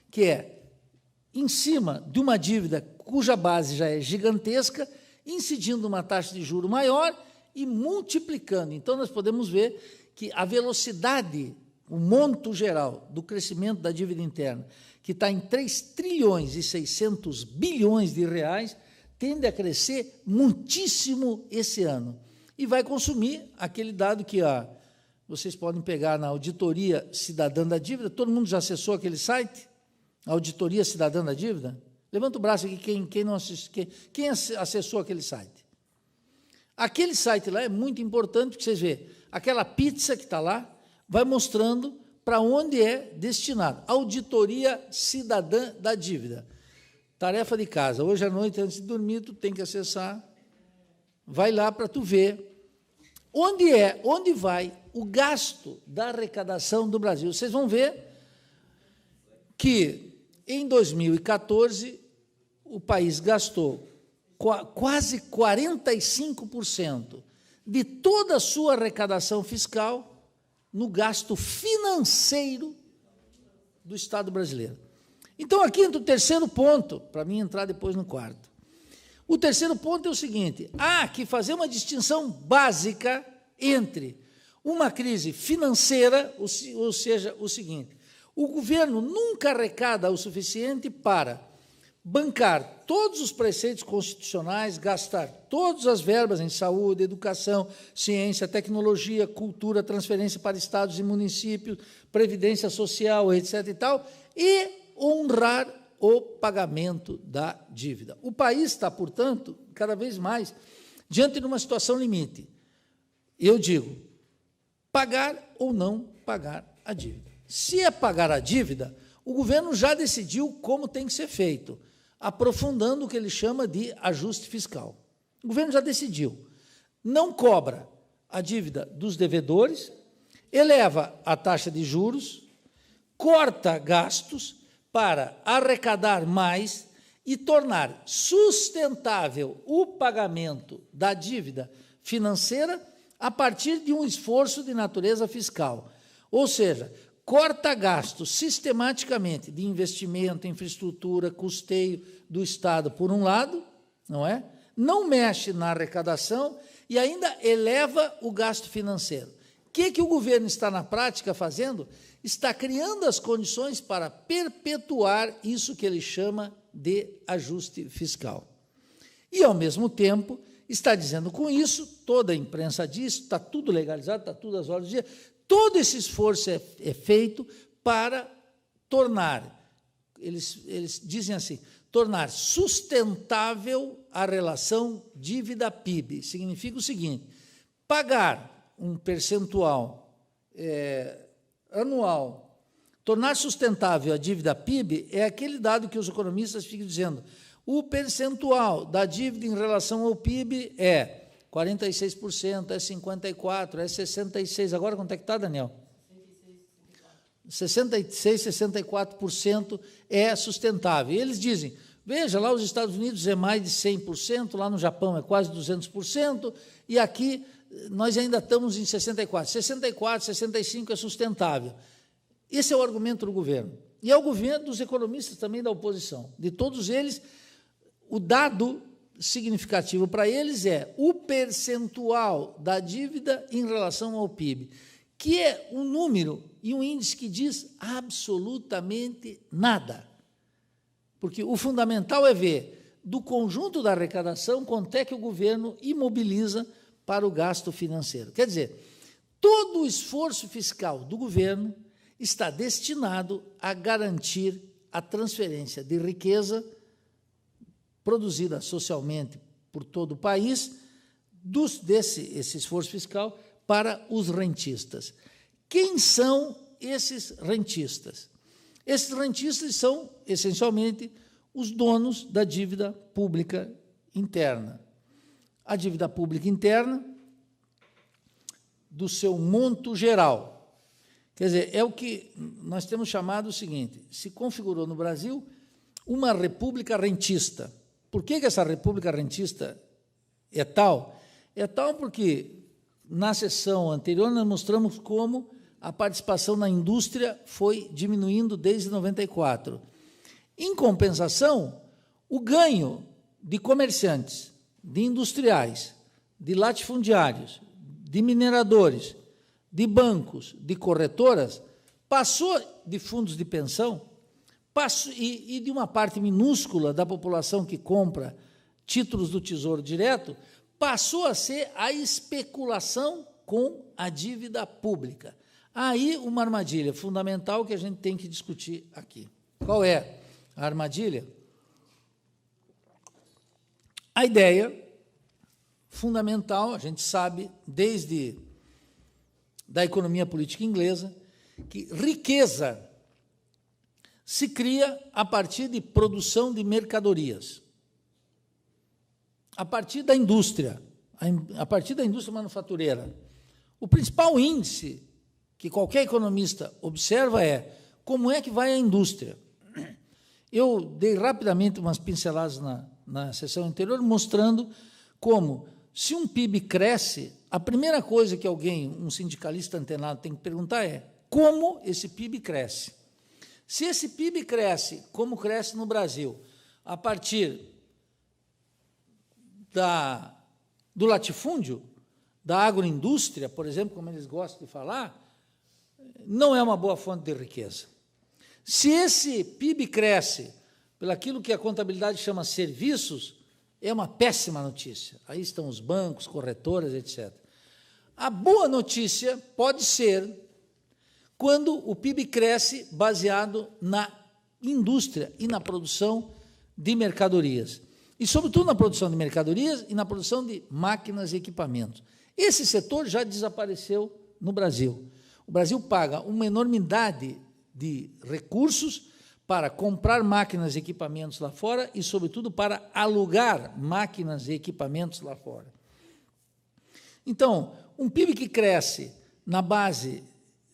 que é em cima de uma dívida cuja base já é gigantesca, incidindo uma taxa de juro maior e multiplicando. Então, nós podemos ver que a velocidade, o monto geral do crescimento da dívida interna, que está em 3 trilhões e 600 bilhões de reais, tende a crescer muitíssimo esse ano. E vai consumir aquele dado que vocês podem pegar na Auditoria Cidadã da Dívida. Todo mundo já acessou aquele site? Auditoria Cidadã da Dívida? Levanta o braço aqui quem não assiste, quem acessou aquele site. Aquele site lá é muito importante, porque vocês veem, aquela pizza que está lá vai mostrando para onde é destinado. Auditoria Cidadã da Dívida. Tarefa de casa. Hoje à noite, antes de dormir, tu tem que acessar. Vai lá para tu ver onde vai o gasto da arrecadação do Brasil. Vocês vão ver que, em 2014, o país gastou quase 45% de toda a sua arrecadação fiscal no gasto financeiro do Estado brasileiro. Então, aqui entra o terceiro ponto, para mim entrar depois no quarto. O terceiro ponto é o seguinte: há que fazer uma distinção básica entre uma crise financeira, ou seja, o seguinte: o governo nunca arrecada o suficiente para bancar todos os preceitos constitucionais, gastar todas as verbas em saúde, educação, ciência, tecnologia, cultura, transferência para estados e municípios, previdência social, etc. e tal, e honrar o pagamento da dívida. O país está, portanto, cada vez mais diante de uma situação limite. Eu digo, pagar ou não pagar a dívida. Se é pagar a dívida, o governo já decidiu como tem que ser feito, aprofundando o que ele chama de ajuste fiscal. O governo já decidiu. Não cobra a dívida dos devedores, eleva a taxa de juros, corta gastos para arrecadar mais e tornar sustentável o pagamento da dívida financeira a partir de um esforço de natureza fiscal. Ou seja, corta gastos sistematicamente de investimento, infraestrutura, custeio do Estado, por um lado, não é? Não mexe na arrecadação e ainda eleva o gasto financeiro. O que o governo está, na prática, fazendo? Está criando as condições para perpetuar isso que ele chama de ajuste fiscal. E, ao mesmo tempo, está dizendo com isso, toda a imprensa diz, está tudo legalizado, está tudo às ordens do dia, todo esse esforço é feito para tornar, eles dizem assim, tornar sustentável a relação dívida-PIB. Significa o seguinte: pagar um percentual anual, tornar sustentável a dívida PIB é aquele dado que os economistas ficam dizendo, o percentual da dívida em relação ao PIB é 46%, é 54%, é 66%. Agora, quanto é que está, Daniel? 66%, 64% é sustentável. E eles dizem, veja, lá os Estados Unidos é mais de 100%, lá no Japão é quase 200%, e aqui nós ainda estamos em 64%. 64%, 65% é sustentável. Esse é o argumento do governo. E é o governo dos economistas também da oposição. De todos eles, o dado significativo para eles é o percentual da dívida em relação ao PIB, que é um número e um índice que diz absolutamente nada. Porque o fundamental é ver, do conjunto da arrecadação, quanto é que o governo imobiliza para o gasto financeiro. Quer dizer, todo o esforço fiscal do governo está destinado a garantir a transferência de riqueza produzida socialmente por todo o país, esse esforço fiscal para os rentistas. Quem são esses rentistas? Esses rentistas são, essencialmente, os donos da dívida pública interna. A dívida pública interna, do seu monto geral. Quer dizer, é o que nós temos chamado o seguinte, se configurou no Brasil uma república rentista. Por que essa república rentista é tal? É tal porque, na sessão anterior, nós mostramos como a participação na indústria foi diminuindo desde 94. Em compensação, o ganho de comerciantes, de industriais, de latifundiários, de mineradores, de bancos, de corretoras, passou de fundos de pensão, e de uma parte minúscula da população que compra títulos do Tesouro Direto, passou a ser a especulação com a dívida pública. Aí uma armadilha fundamental que a gente tem que discutir aqui. Qual é a armadilha? A ideia fundamental, a gente sabe, desde da economia política inglesa, que riqueza se cria a partir de produção de mercadorias, a partir da indústria manufatureira. O principal índice que qualquer economista observa é como é que vai a indústria. Eu dei rapidamente umas pinceladas na sessão anterior, mostrando como, se um PIB cresce, a primeira coisa que um sindicalista antenado, tem que perguntar é como esse PIB cresce. Se esse PIB cresce, como cresce no Brasil, a partir do latifúndio, da agroindústria, por exemplo, como eles gostam de falar, não é uma boa fonte de riqueza. Se esse PIB cresce pelaquilo que a contabilidade chama serviços, é uma péssima notícia. Aí estão os bancos, corretoras, etc. A boa notícia pode ser quando o PIB cresce baseado na indústria e na produção de mercadorias. E, sobretudo, na produção de mercadorias e na produção de máquinas e equipamentos. Esse setor já desapareceu no Brasil. O Brasil paga uma enormidade de recursos para comprar máquinas e equipamentos lá fora e, sobretudo, para alugar máquinas e equipamentos lá fora. Então, um PIB que cresce na base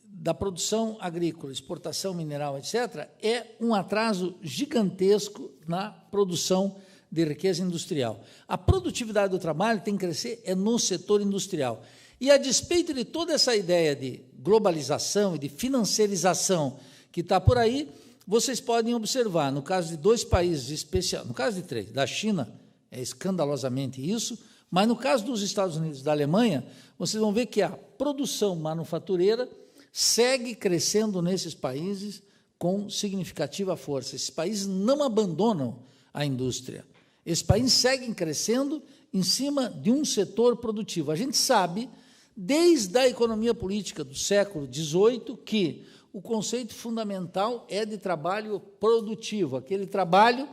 da produção agrícola, exportação mineral, etc., é um atraso gigantesco na produção de riqueza industrial. A produtividade do trabalho tem que crescer no setor industrial. E, a despeito de toda essa ideia de globalização e de financiarização que está por aí, vocês podem observar, no caso de dois países especiais, no caso de três, da China, é escandalosamente isso, mas no caso dos Estados Unidos e da Alemanha, vocês vão ver que a produção manufatureira segue crescendo nesses países com significativa força. Esses países não abandonam a indústria. Esses países seguem crescendo em cima de um setor produtivo. A gente sabe, desde a economia política do século XVIII, que o conceito fundamental é de trabalho produtivo, aquele trabalho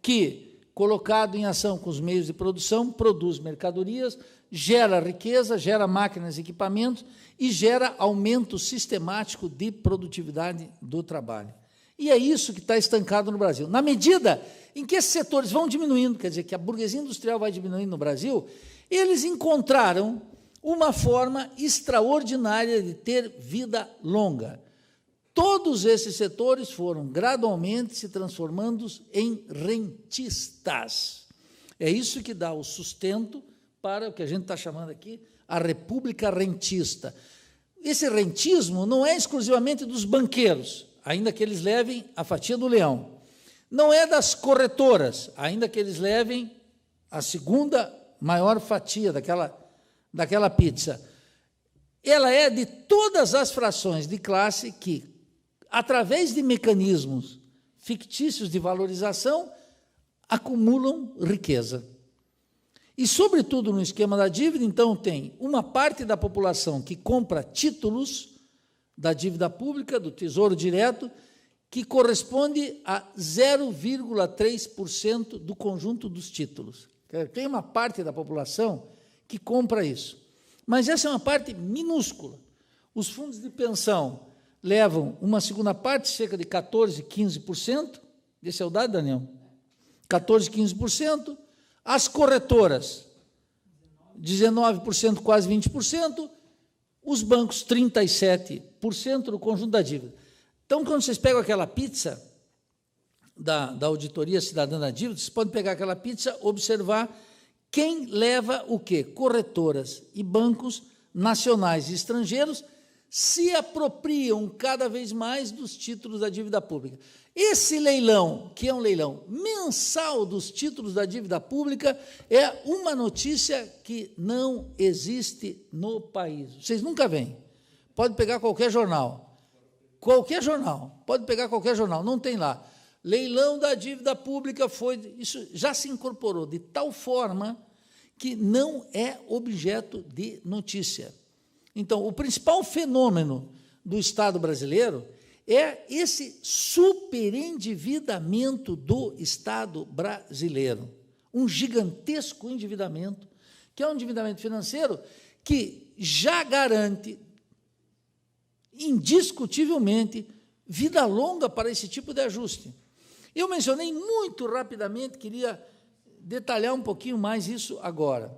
que, colocado em ação com os meios de produção, produz mercadorias, gera riqueza, gera máquinas e equipamentos e gera aumento sistemático de produtividade do trabalho. E é isso que está estancado no Brasil. Na medida em que esses setores vão diminuindo, quer dizer, que a burguesia industrial vai diminuindo no Brasil, eles encontraram uma forma extraordinária de ter vida longa. Todos esses setores foram gradualmente se transformando em rentistas. É isso que dá o sustento para o que a gente está chamando aqui a república rentista. Esse rentismo não é exclusivamente dos banqueiros, ainda que eles levem a fatia do leão. Não é das corretoras, ainda que eles levem a segunda maior fatia daquela pizza. Ela é de todas as frações de classe que, através de mecanismos fictícios de valorização, acumulam riqueza. E, sobretudo, no esquema da dívida, então, tem uma parte da população que compra títulos da dívida pública, do Tesouro Direto, que corresponde a 0,3% do conjunto dos títulos. Tem uma parte da população que compra isso. Mas essa é uma parte minúscula. Os fundos de pensão levam uma segunda parte, cerca de 14%, 15%. Esse é o dado, Daniel? 14%, 15%. As corretoras, 19%, quase 20%. Os bancos, 37% do conjunto da dívida. Então, quando vocês pegam aquela pizza da Auditoria Cidadã da Dívida, vocês podem pegar aquela pizza, observar quem leva o quê? Corretoras e bancos nacionais e estrangeiros se apropriam cada vez mais dos títulos da dívida pública. Esse leilão, que é um leilão mensal dos títulos da dívida pública, é uma notícia que não existe no país. Vocês nunca veem. Pode pegar qualquer jornal, pode pegar qualquer jornal, não tem lá. Leilão da dívida pública foi... Isso já se incorporou de tal forma que não é objeto de notícia. Então, o principal fenômeno do Estado brasileiro é esse superendividamento do Estado brasileiro. Um gigantesco endividamento, que é um endividamento financeiro que já garante, indiscutivelmente, vida longa para esse tipo de ajuste. Eu mencionei muito rapidamente, queria detalhar um pouquinho mais isso agora.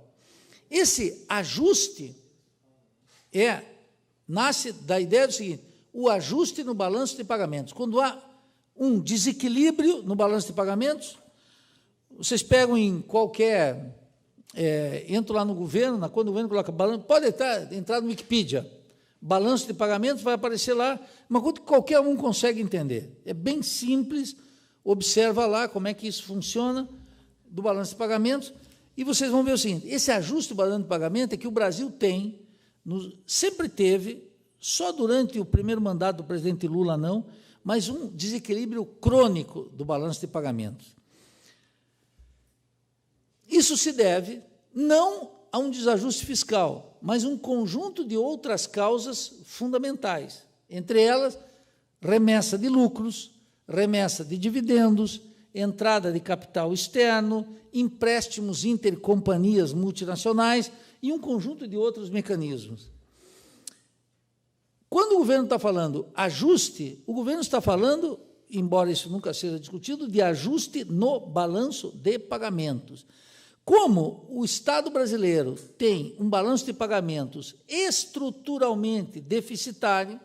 Esse ajuste nasce da ideia do seguinte: o ajuste no balanço de pagamentos. Quando há um desequilíbrio no balanço de pagamentos, vocês pegam em qualquer... entram lá no governo, quando o governo coloca balanço, pode entrar no Wikipedia, balanço de pagamentos, vai aparecer lá, uma coisa que qualquer um consegue entender. É bem simples, observa lá como é que isso funciona, do balanço de pagamentos, e vocês vão ver o seguinte: esse ajuste do balanço de pagamento é que o Brasil tem, sempre teve, só durante o primeiro mandato do presidente Lula não, mas um desequilíbrio crônico do balanço de pagamentos. Isso se deve não a um desajuste fiscal, mas um conjunto de outras causas fundamentais, entre elas remessa de lucros, remessa de dividendos, entrada de capital externo, empréstimos intercompanhias multinacionais e um conjunto de outros mecanismos. Quando o governo está falando ajuste, o governo está falando, embora isso nunca seja discutido, de ajuste no balanço de pagamentos. Como o Estado brasileiro tem um balanço de pagamentos estruturalmente deficitário,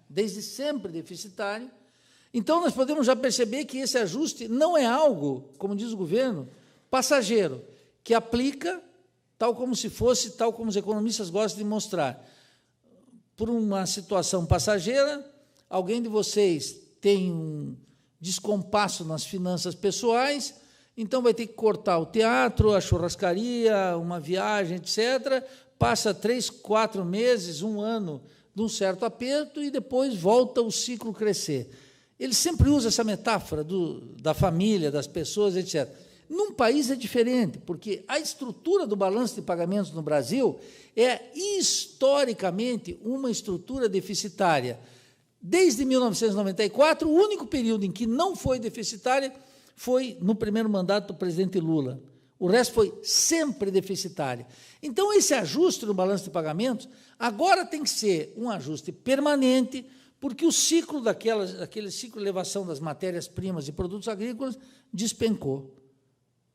desde sempre deficitário, então nós podemos já perceber que esse ajuste não é algo, como diz o governo, passageiro, que aplica tal como se fosse, tal como os economistas gostam de mostrar. Por uma situação passageira, alguém de vocês tem um descompasso nas finanças pessoais, então vai ter que cortar o teatro, a churrascaria, uma viagem, etc., passa 3, 4 meses, 1 ano de um certo aperto e depois volta o ciclo crescer. Ele sempre usa essa metáfora da família, das pessoas, etc. Num país é diferente, porque a estrutura do balanço de pagamentos no Brasil é, historicamente, uma estrutura deficitária. Desde 1994, o único período em que não foi deficitária foi no primeiro mandato do presidente Lula. O resto foi sempre deficitário. Então, esse ajuste no balanço de pagamentos agora tem que ser um ajuste permanente, porque o ciclo aquele ciclo de elevação das matérias-primas e produtos agrícolas despencou.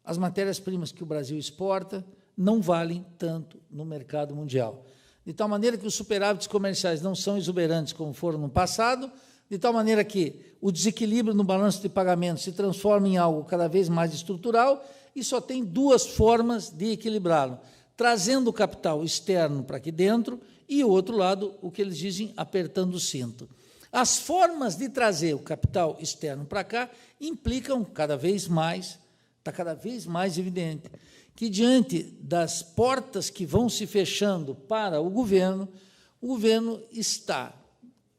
As matérias-primas que o Brasil exporta não valem tanto no mercado mundial. De tal maneira que os superávites comerciais não são exuberantes como foram no passado, de tal maneira que o desequilíbrio no balanço de pagamentos se transforma em algo cada vez mais estrutural e só tem 2 formas de equilibrá-lo: trazendo o capital externo para aqui dentro e, o outro lado, o que eles dizem, apertando o cinto. As formas de trazer o capital externo para cá implicam cada vez mais, está cada vez mais evidente, que diante das portas que vão se fechando para o governo está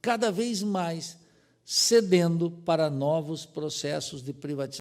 cada vez mais cedendo para novos processos de privatização.